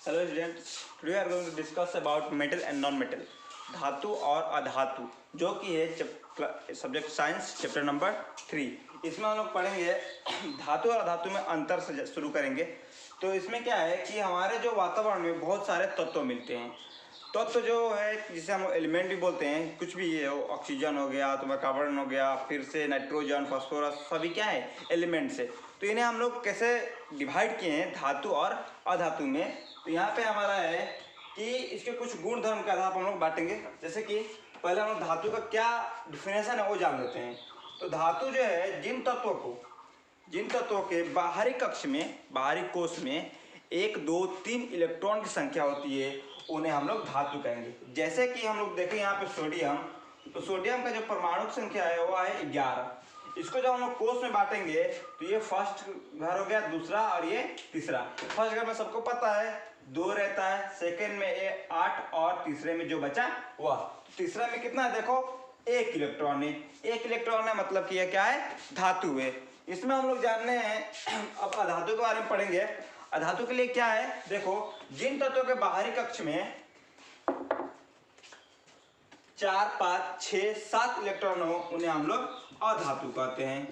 Hello students, today are going to discuss about metal and non metal, धातु और अधातु, जो कि है सब्जेक्ट साइंस चैप्टर नंबर 3। इसमें हम लोग पढ़ेंगे धातु और अधातु में अंतर से शुरू करेंगे। तो इसमें क्या है कि हमारे जो वातावरण में बहुत सारे तत्व मिलते हैं। तत्व जो है जिसे हम एलिमेंट भी बोलते हैं, कुछ भी ये ऑक्सीजन हो गया, तुम्हारा कार्बन हो गया, फिर से नाइट्रोजन, फास्फोरस, सभी क्या है एलिमेंट से। तो इन्हें हम लोग कैसे डिवाइड किए हैं धातु और अधातु में। तो यहाँ पे हमारा है कि इसके कुछ गुण धर्म के आधार पर हम लोग बांटेंगे। जैसे कि पहले हम लोग धातु का क्या डिफिनेशन है वो जान लेते हैं। तो धातु जो है जिन तत्वों के बाहरी कक्ष में, बाहरी कोश में 1, 2, 3 इलेक्ट्रॉन की संख्या होती है, उन्हें हम लोग धातु कहेंगे। जैसे कि हम लोग देखें यहाँ पे सोडियम, तो सोडियम का जो परमाणु संख्या है वो है 11। इसको जब हम लोग कोष में बांटेंगे तो ये फर्स्ट घर हो गया, दूसरा और ये तीसरा। फर्स्ट घर में सबको पता है 2 रहता है, सेकेंड में ये 8 और तीसरे में जो बचा वह। तीसरे में कितना है देखो, 1 इलेक्ट्रॉन है। 1 इलेक्ट्रॉन है मतलब कि यह क्या है, धातु है। इसमें हम लोग जानने हैं, अब अधातु के बारे में पढ़ेंगे। अधातु के लिए क्या है देखो, जिन तत्वों के बाहरी कक्ष में 4, 5, 6, 7 इलेक्ट्रॉन हो उन्हें हम लोग अधातु कहते हैं।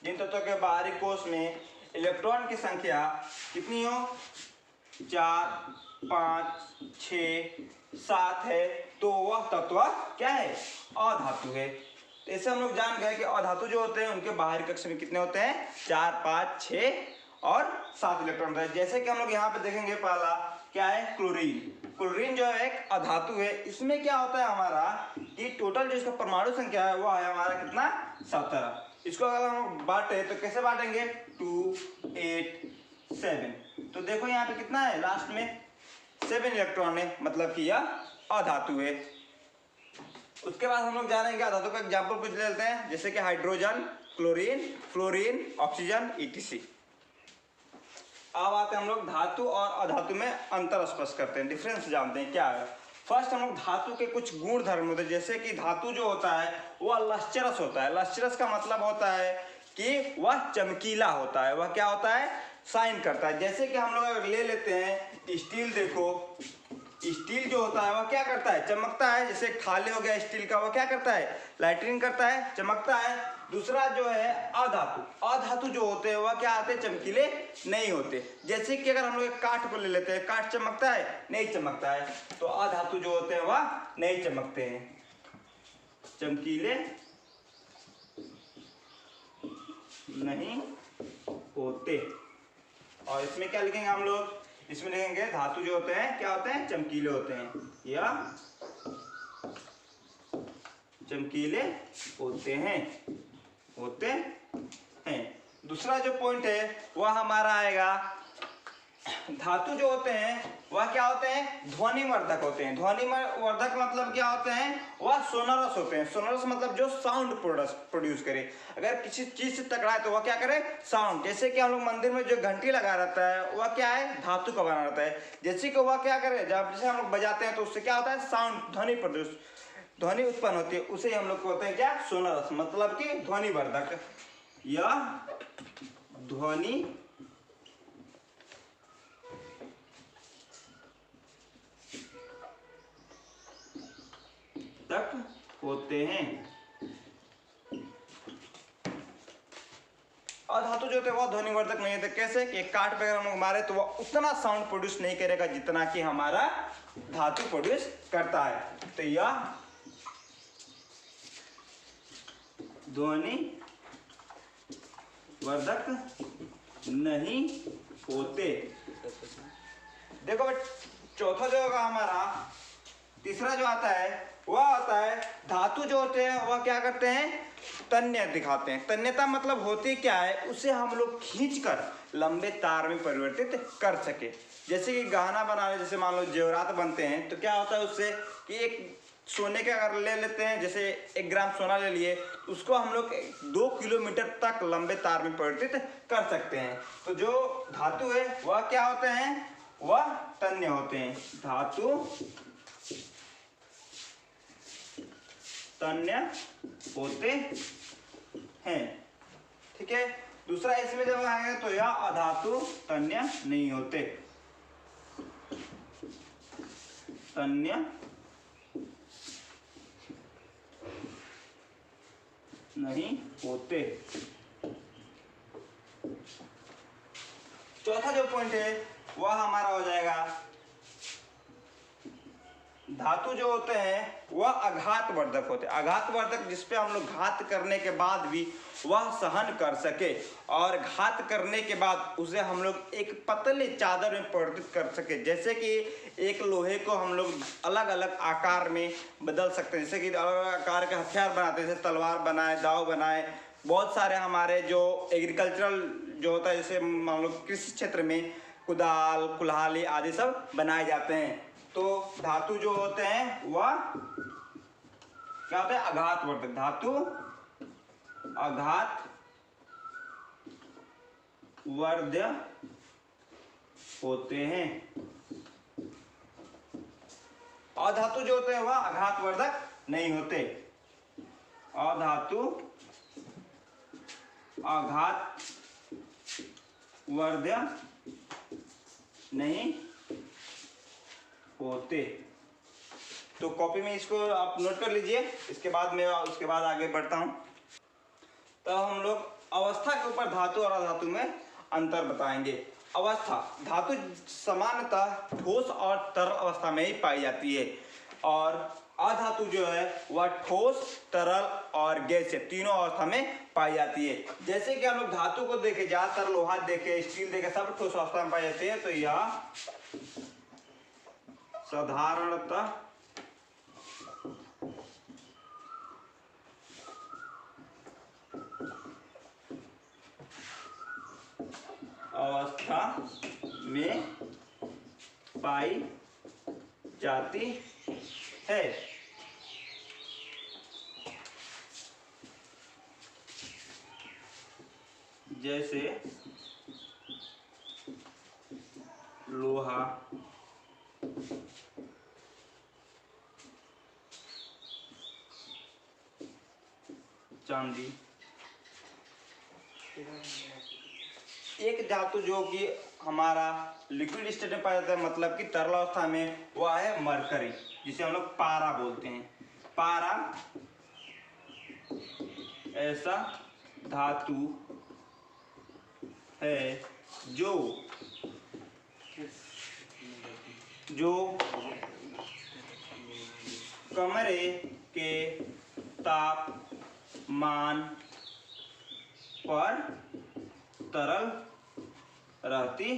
जिन तत्वों के बाहरी कोश में इलेक्ट्रॉन की संख्या कितनी हो, 4, 5, 6, 7 है, तो वह तत्व क्या है, अधातु है। तो इससे हम लोग जान गए कि अधातु जो होते हैं उनके बाहरी कक्ष में कितने होते हैं, 4, 5, 6 और 7 इलेक्ट्रॉन होता है। जैसे कि हम लोग यहाँ पे देखेंगे, पहला क्या है, क्लोरीन। क्लोरीन जो है एक अधातु है। इसमें क्या होता है हमारा कि टोटल जो इसका परमाणु संख्या है वो है हमारा कितना, 17। इसको अगर हम बांटे तो कैसे बांटेंगे, 2, 8, 7। तो देखो यहाँ पे कितना है, लास्ट में 7 इलेक्ट्रॉन है, मतलब कि यह अधातु है। उसके बाद हम लोग जानेंगे अधातु का एग्जाम्पल कुछ ले लेते हैं, जैसे कि hydrogen, chlorine, fluorine, oxygen, etc। अब आते हैं हम लोग धातु और अधातु में अंतर स्पष्ट करते हैं, डिफरेंस जानते हैं क्या है। फर्स्ट हम लोग धातु के कुछ गुण धर्म होते हैं। जैसे कि धातु जो होता है वह लश्चरस होता है। लश्चरस का मतलब होता है कि वह चमकीला होता है, वह क्या होता है, शाइन करता है। जैसे कि हम लोग अगर ले लेते हैं स्टील, देखो स्टील जो होता है वह क्या करता है, चमकता है। जैसे थाली हो गया स्टील का, वह क्या करता है, लाइटनिंग करता है, चमकता है। दूसरा जो है अधातु, अधातु जो होते हैं वह क्या आते हैं, चमकीले नहीं होते। जैसे कि अगर हम लोग काठ को ले लेते हैं, काठ चमकता है, नहीं चमकता है। तो अधातु जो होते हैं वह नहीं चमकते हैं, चमकीले नहीं होते। और इसमें क्या लिखेंगे हम लोग, इसमें लिखेंगे धातु जो होते हैं क्या होते हैं, चमकीले होते हैं या चमकीले होते हैं। दूसरा जो पॉइंट है वह हमारा आएगा, धातु जो होते हैं वह क्या होते हैं, ध्वनिवर्धक होते हैं। ध्वनिवर्धक मतलब क्या होते हैं, वह सोनरस होते हैं। सोनरस मतलब जो साउंड प्रोड्यूस करे। अगर किसी चीज से टकराए तो वह क्या करे, साउंड। जैसे कि हम लोग मंदिर में जो घंटी लगा रहता है वह क्या है, धातु का बना रहता है। जैसे कि वह क्या करे, जब जैसे हम लोग बजाते हैं तो उससे क्या होता है, साउंड, ध्वनि उत्पन्न होती है। उसे हम लोग कहते हैं क्या, सोनरस, मतलब कि ध्वनिवर्धक या ध्वनि तक होते हैं। अधातु जो होते हैं वह ध्वनिवर्धक नहीं होते। कैसे कि काठ पे अगर हम लोग मारे तो वह उतना साउंड प्रोड्यूस नहीं करेगा जितना कि हमारा धातु प्रोड्यूस करता है। तो यह ध्वनि वर्धक नहीं होते। देखो चौथा जो होगा हमारा, तीसरा जो आता है वह आता है, धातु जो होते हैं वह क्या करते हैं, तन्य दिखाते हैं। तन्यता मतलब होती क्या है, उसे हम लोग खींचकर लंबे तार में परिवर्तित कर सके। जैसे कि गहना बनाने, जैसे मान लो जेवरात बनते हैं, तो क्या होता है उससे कि एक सोने के अगर ले लेते हैं, जैसे 1 ग्राम सोना ले लिए, उसको हम लोग 2 किलोमीटर तक लंबे तार में परिवर्तित कर सकते हैं। तो जो धातु है वह क्या होते हैं, वह तन्य होते हैं। धातु तन्य होते हैं, ठीक है। दूसरा इसमें जब आएगा तो यह अधातु तन्य नहीं होते, तन्य नहीं होते। चौथा जो पॉइंट है वह हमारा हो जाएगा, धातु जो होते हैं वह आघातवर्धक होते हैं। आघातवर्धक जिसपे हम लोग घात करने के बाद भी वह सहन कर सके और घात करने के बाद उसे हम लोग एक पतले चादर में परिवर्तित कर सके। जैसे कि एक लोहे को हम लोग अलग अलग आकार में बदल सकते हैं, जैसे कि अलग अलग आकार के हथियार बनाते हैं, जैसे तलवार बनाए, दाव बनाए, बहुत सारे हमारे जो एग्रीकल्चरल जो होता है, जैसे मान लो कृषि क्षेत्र में कुदाल, कुल्हाड़ी आदि सब बनाए जाते हैं। तो धातु जो होते हैं वह क्या होते हैं, आघातवर्धक। धातु आघातवर्ध्य होते हैं। अधातु जो होते हैं वह आघातवर्धक नहीं होते। अधातु आघातवर्ध्य नहीं होते। तो कॉपी में इसको आप नोट कर लीजिए, इसके बाद मैं उसके बाद आगे बढ़ता हूं। तो हम लोग अवस्था के ऊपर धातु और अधातु में अंतर बताएंगे। अवस्था, धातु सामान्यतः ठोस और तरल अवस्था में ही पाई जाती है और अधातु जो है वह ठोस, तरल और गैसीय तीनों अवस्था में पाई जाती है। जैसे कि हम लोग धातु को देखे, ज्यादातर लोहा देखे, स्टील देखे, सब ठोस अवस्था में पाई जाती है। तो यह साधारणतः अवस्था में पाई जाती है। जैसे लोहा, चांदी। एक धातु जो कि हमारा लिक्विड स्टेट में पाया जाता है, मतलब कि तरल अवस्था में, वह है मरकरी, जिसे हम लोग पारा बोलते हैं। पारा ऐसा धातु है जो कमरे के तापमान पर तरल रहती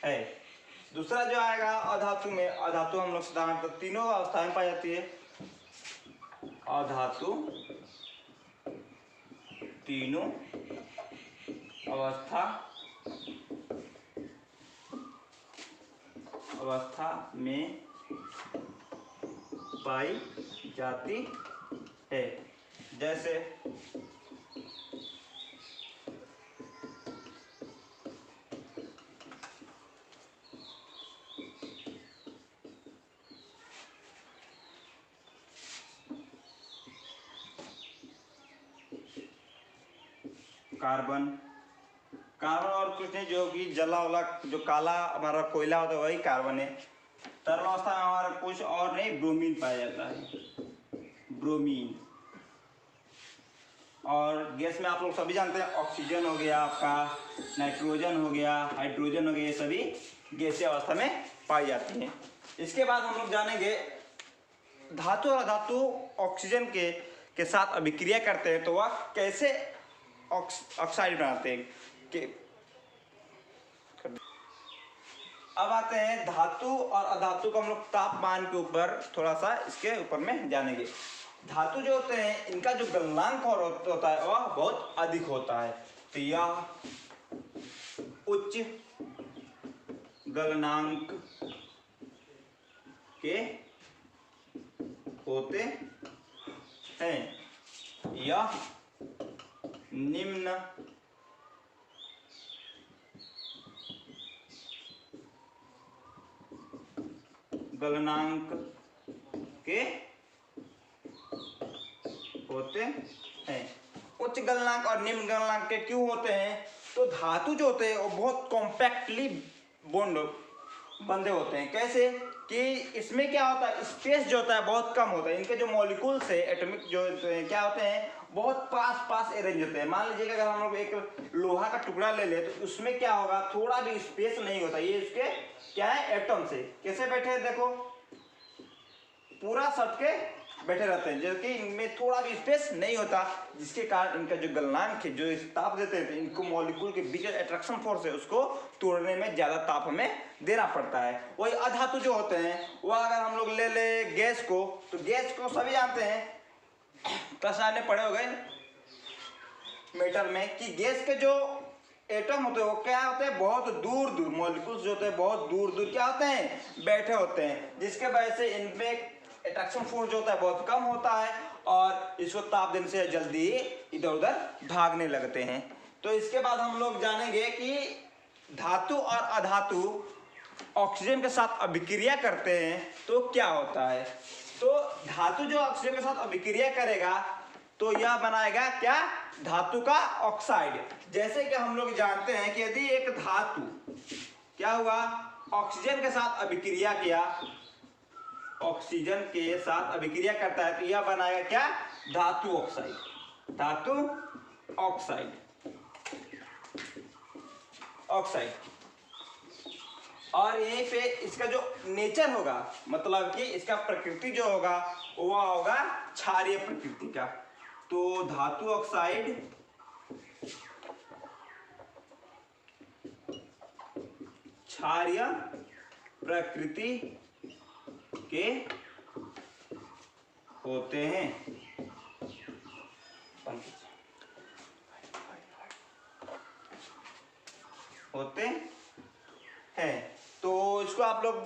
है। दूसरा जो आएगा अधातु में, अधातु हम लोग साधारणतः तीनों अवस्था में पाई जाती है। अधातु तीनों अवस्था में पाई जाती है। जैसे कार्बन, कार्बन और कुछ नहीं, जो कि जला वाला जो काला हमारा कोयला होता है वही कार्बन है। तरल अवस्था में हमारा कुछ और नहीं, ब्रोमीन पाया जाता है, ब्रोमीन। और गैस में आप लोग सभी जानते हैं, ऑक्सीजन हो गया आपका, नाइट्रोजन हो गया, हाइड्रोजन हो गया, ये सभी गैसीय अवस्था में पाई जाती हैं। इसके बाद हम लोग जानेंगे धातु और अधातु ऑक्सीजन के साथ अभिक्रिया करते हैं तो वह कैसे ऑक्साइड बनाते हैं कि। अब आते हैं धातु और अधातु को हम लोग तापमान के ऊपर थोड़ा सा इसके ऊपर में जानेंगे। धातु जो होते हैं इनका जो गलनांक होता है वह बहुत अधिक होता है। तो यह उच्च गलनांक के होते हैं, यह निम्न गलनांक के होते हैं। उच्च गलनांक और निम्न गलनांक के क्यों होते हैं? तो धातु जो होते हैं वो बहुत कॉम्पैक्टली बॉन्ड बंधे होते हैं। कैसे कि इसमें क्या होता है, स्पेस जो होता है बहुत कम होता है। इनके जो मॉलिक्यूल्स है एटॉमिक जो क्या होते हैं बहुत पास पास अरेंज होते हैं। मान लीजिए कि अगर हम लोग एक लोहा का टुकड़ा ले ले तो उसमें क्या होगा, थोड़ा भी स्पेस नहीं होता। ये इसके क्या है, एटम्स है। कैसे बैठे हैं देखो, पूरा सट के बैठे रहते हैं, जो कि इनमें थोड़ा भी स्पेस नहीं होता, जिसके कारण इनका जो गलनांक है, जो ताप देते हैं इनको मॉलिक्यूल के बीच अट्रैक्शन फोर्स है उसको तोड़ने में ज्यादा ताप हमें देना पड़ता है। वही अधातु जो होते हैं वह अगर हम लोग ले ले गैस को, तो गैस को सभी जानते हैं, क्लास में पढ़े हो गए मीटर में, कि गैस के जो एटम होते हैं वो क्या होते हैं बहुत दूर दूर, मॉलिक्यूल्स जो होते हैं बहुत दूर दूर क्या होते हैं बैठे होते हैं, जिसके वजह से इनमें अट्रैक्शन फोर्स जो होता है बहुत कम होता है और इसको ताप देने से जल्दी इधर उधर भागने लगते हैं। तो इसके बाद हम लोग जानेंगे कि धातु और अधातु ऑक्सीजन के साथ अभिक्रिया करते हैं तो क्या होता है। तो धातु जो ऑक्सीजन के साथ अभिक्रिया करेगा तो यह बनाएगा क्या, धातु का ऑक्साइड। जैसे कि हम लोग जानते हैं कि यदि एक धातु क्या हुआ, ऑक्सीजन के साथ अभिक्रिया किया, ऑक्सीजन के साथ अभिक्रिया करता है तो यह बनाएगा क्या, धातु ऑक्साइड। धातु ऑक्साइड, ऑक्साइड। और यहीं पे इसका जो नेचर होगा, मतलब कि इसका प्रकृति जो होगा वह होगा क्षारीय प्रकृति का। तो धातु ऑक्साइड क्षारीय प्रकृति के होते हैं। होते हैं। तो इसको आप लोग